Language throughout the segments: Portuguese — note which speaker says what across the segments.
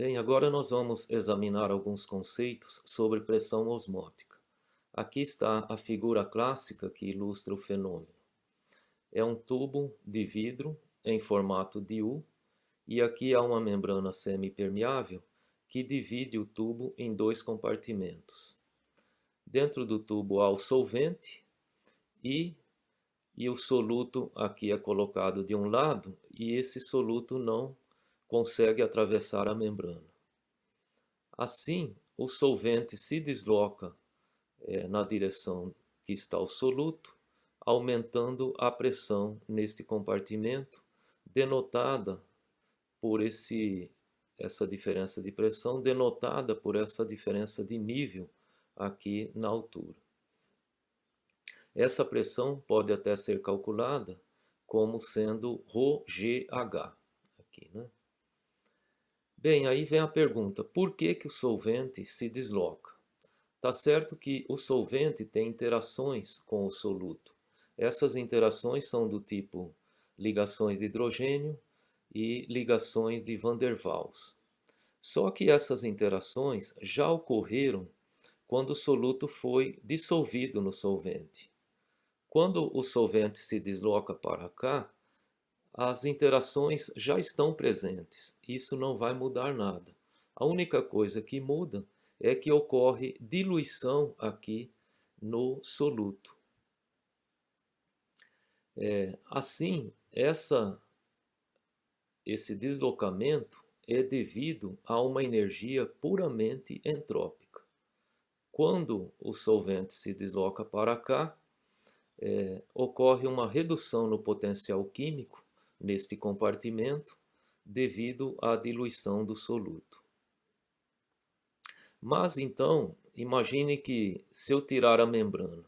Speaker 1: Bem, agora nós vamos examinar alguns conceitos sobre pressão osmótica. Aqui está a figura clássica que ilustra o fenômeno. É um tubo de vidro em formato de U e aqui há uma membrana semipermeável que divide o tubo em dois compartimentos. Dentro do tubo há o solvente e o soluto aqui é colocado de um lado e esse soluto não consegue atravessar a membrana. Assim, o solvente se desloca na direção que está o soluto, aumentando a pressão neste compartimento, denotada por essa diferença de pressão, denotada por essa diferença de nível aqui na altura. Essa pressão pode até ser calculada como sendo ρgh. Aqui, né? Bem, aí vem a pergunta, por que o solvente se desloca? Tá certo que o solvente tem interações com o soluto. Essas interações são do tipo ligações de hidrogênio e ligações de Van der Waals. Só que essas interações já ocorreram quando o soluto foi dissolvido no solvente. Quando o solvente se desloca para cá, as interações já estão presentes. Isso não vai mudar nada. A única coisa que muda é que ocorre diluição aqui no soluto. Assim, esse deslocamento é devido a uma energia puramente entrópica. Quando o solvente se desloca para cá, ocorre uma redução no potencial químico neste compartimento devido à diluição do soluto. Mas então, imagine que se eu tirar a membrana,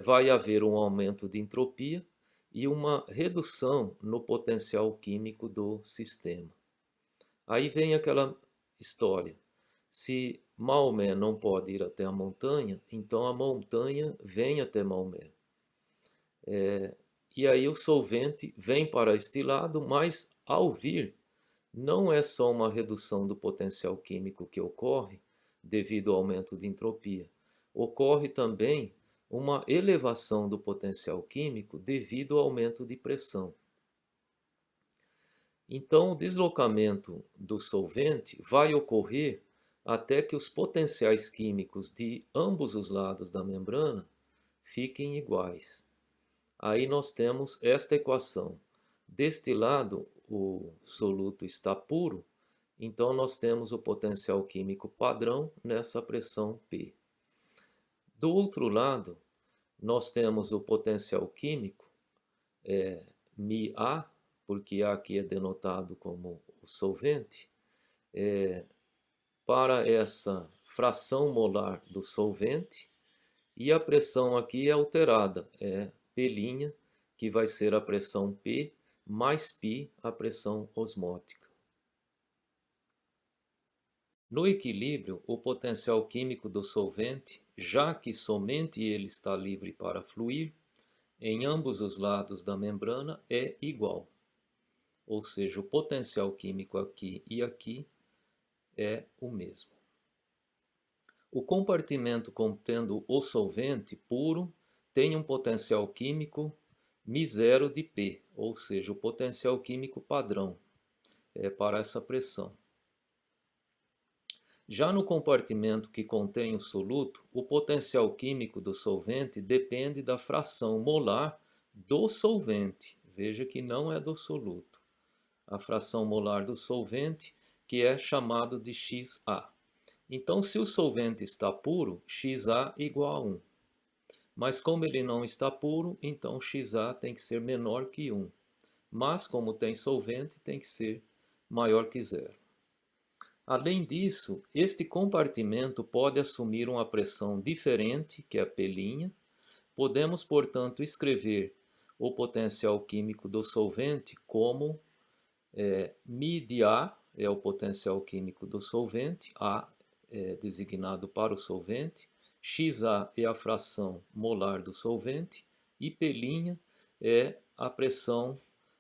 Speaker 1: vai haver um aumento de entropia e uma redução no potencial químico do sistema. Aí vem aquela história. Se Maomé não pode ir até a montanha, então a montanha vem até Maomé. E aí o solvente vem para este lado, mas ao vir, não é só uma redução do potencial químico que ocorre devido ao aumento de entropia. Ocorre também uma elevação do potencial químico devido ao aumento de pressão. Então, o deslocamento do solvente vai ocorrer até que os potenciais químicos de ambos os lados da membrana fiquem iguais. Aí nós temos esta equação. Deste lado, o soluto está puro, então nós temos o potencial químico padrão nessa pressão P. Do outro lado, nós temos o potencial químico μA, porque A aqui é denotado como o solvente, para essa fração molar do solvente, e a pressão aqui é alterada, é P', que vai ser a pressão P mais π, a pressão osmótica. No equilíbrio, o potencial químico do solvente, já que somente ele está livre para fluir, em ambos os lados da membrana é igual. Ou seja, o potencial químico aqui e aqui é o mesmo. O compartimento contendo o solvente puro tem um potencial químico μ0 de P, ou seja, o potencial químico padrão para essa pressão. Já no compartimento que contém o soluto, o potencial químico do solvente depende da fração molar do solvente. Veja que não é do soluto. A fração molar do solvente, que é chamado de XA. Então, se o solvente está puro, XA igual a 1. Mas como ele não está puro, então XA tem que ser menor que 1. Mas como tem solvente, tem que ser maior que 0. Além disso, este compartimento pode assumir uma pressão diferente, que é a P'. Podemos, portanto, escrever o potencial químico do solvente como μ de A, é o potencial químico do solvente, A é designado para o solvente, XA é a fração molar do solvente e P' é a pressão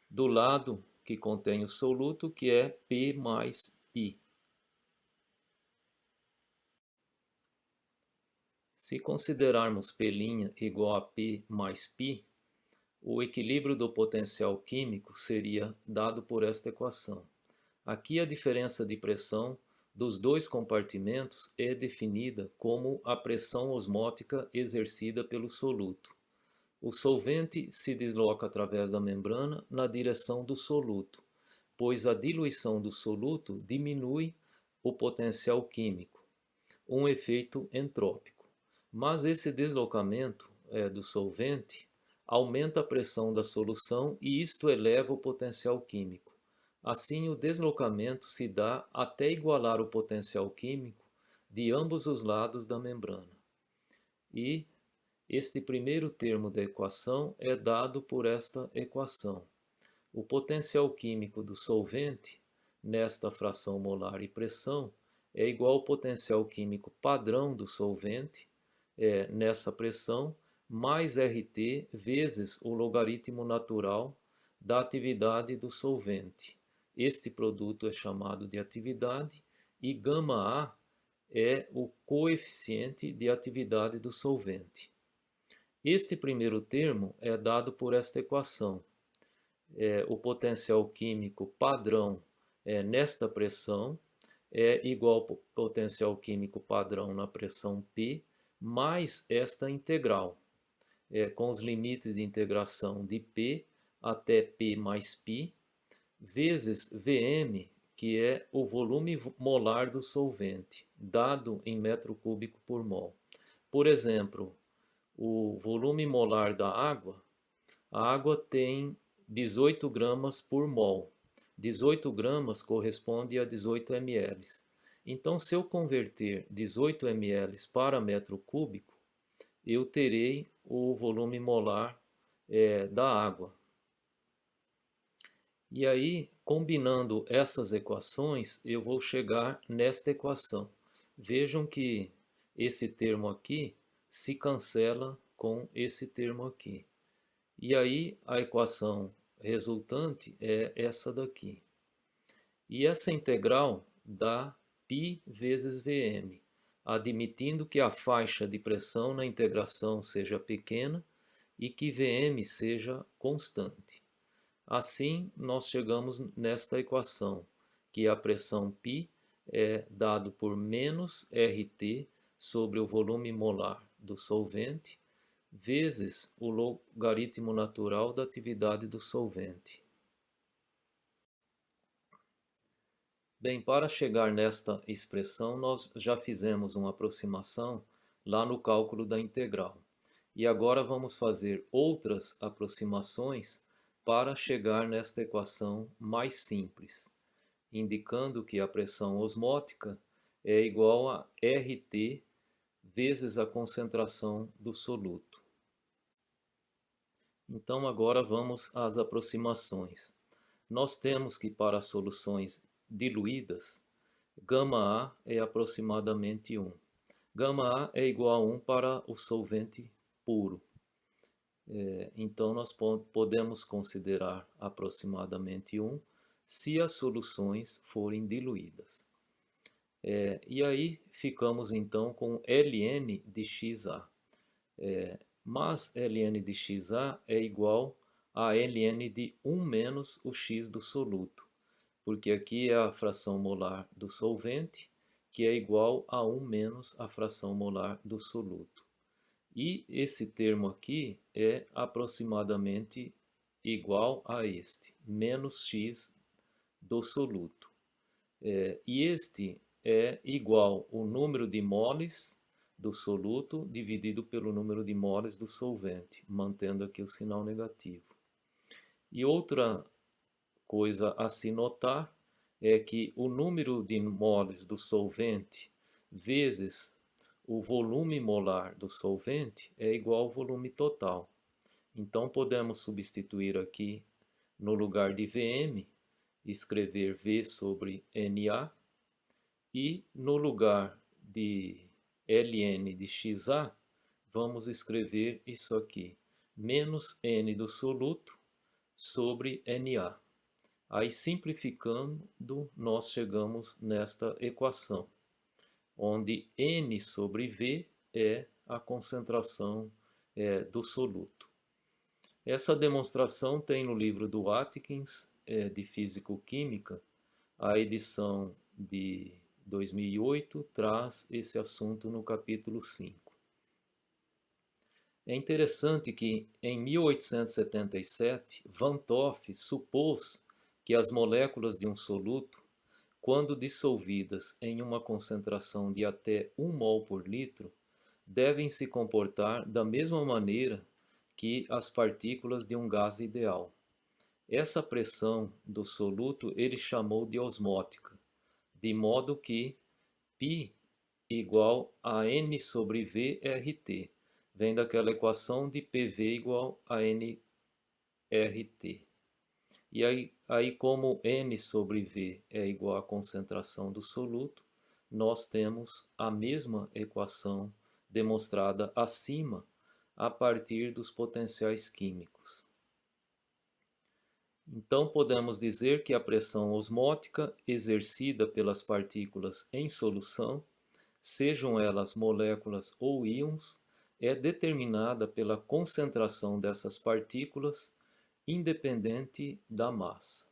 Speaker 1: do lado que contém o soluto, que é P mais π. Se considerarmos P' igual a P mais π, o equilíbrio do potencial químico seria dado por esta equação. Aqui a diferença de pressão dos dois compartimentos é definida como a pressão osmótica exercida pelo soluto. O solvente se desloca através da membrana na direção do soluto, pois a diluição do soluto diminui o potencial químico, um efeito entrópico. Mas esse deslocamento do solvente aumenta a pressão da solução e isto eleva o potencial químico. Assim, o deslocamento se dá até igualar o potencial químico de ambos os lados da membrana. E este primeiro termo da equação é dado por esta equação. O potencial químico do solvente, nesta fração molar e pressão, é igual ao potencial químico padrão do solvente, nessa pressão, mais RT vezes o logaritmo natural da atividade do solvente. Este produto é chamado de atividade e γA é o coeficiente de atividade do solvente. Este primeiro termo é dado por esta equação. O potencial químico padrão nesta pressão é igual ao potencial químico padrão na pressão P mais esta integral, com os limites de integração de P até P mais π, vezes Vm, que é o volume molar do solvente, dado em metro cúbico por mol. Por exemplo, o volume molar da água, a água tem 18 gramas por mol. 18 gramas corresponde a 18 ml. Então, se eu converter 18 ml para metro cúbico, eu terei o volume molar da água. E aí, combinando essas equações, eu vou chegar nesta equação. Vejam que esse termo aqui se cancela com esse termo aqui. E aí, a equação resultante é essa daqui. E essa integral dá π vezes Vm, admitindo que a faixa de pressão na integração seja pequena e que Vm seja constante. Assim, nós chegamos nesta equação, que a pressão π é dado por menos RT sobre o volume molar do solvente, vezes o logaritmo natural da atividade do solvente. Bem, para chegar nesta expressão, nós já fizemos uma aproximação lá no cálculo da integral. E agora vamos fazer outras aproximações para chegar nesta equação mais simples, indicando que a pressão osmótica é igual a RT vezes a concentração do soluto. Então agora vamos às aproximações. Nós temos que para soluções diluídas, γA é aproximadamente 1. γA é igual a 1 para o solvente puro. Então nós podemos considerar aproximadamente 1 se as soluções forem diluídas. E aí ficamos então com ln de xa. Mas ln de xa é igual a ln de 1 menos o x do soluto, porque aqui é a fração molar do solvente, que é igual a 1 menos a fração molar do soluto. E esse termo aqui é aproximadamente igual a este, menos x do soluto. E este é igual ao número de moles do soluto dividido pelo número de moles do solvente, mantendo aqui o sinal negativo. E outra coisa a se notar é que o número de moles do solvente vezes o volume molar do solvente é igual ao volume total. Então podemos substituir aqui no lugar de Vm, escrever V sobre Na, e no lugar de ln de xa, vamos escrever isso aqui, menos N do soluto sobre Na. Aí, simplificando, nós chegamos nesta equação, onde N sobre V é a concentração do soluto. Essa demonstração tem no livro do Atkins, de Físico-Química, a edição de 2008 traz esse assunto no capítulo 5. É interessante que, em 1877, Van 't Hoff supôs que as moléculas de um soluto, quando dissolvidas em uma concentração de até 1 mol por litro, devem se comportar da mesma maneira que as partículas de um gás ideal. Essa pressão do soluto ele chamou de osmótica, de modo que π igual a N sobre V RT, vem daquela equação de PV igual a nRT. E aí, como N sobre V é igual à concentração do soluto, nós temos a mesma equação demonstrada acima a partir dos potenciais químicos. Então, podemos dizer que a pressão osmótica exercida pelas partículas em solução, sejam elas moléculas ou íons, é determinada pela concentração dessas partículas, independente da massa.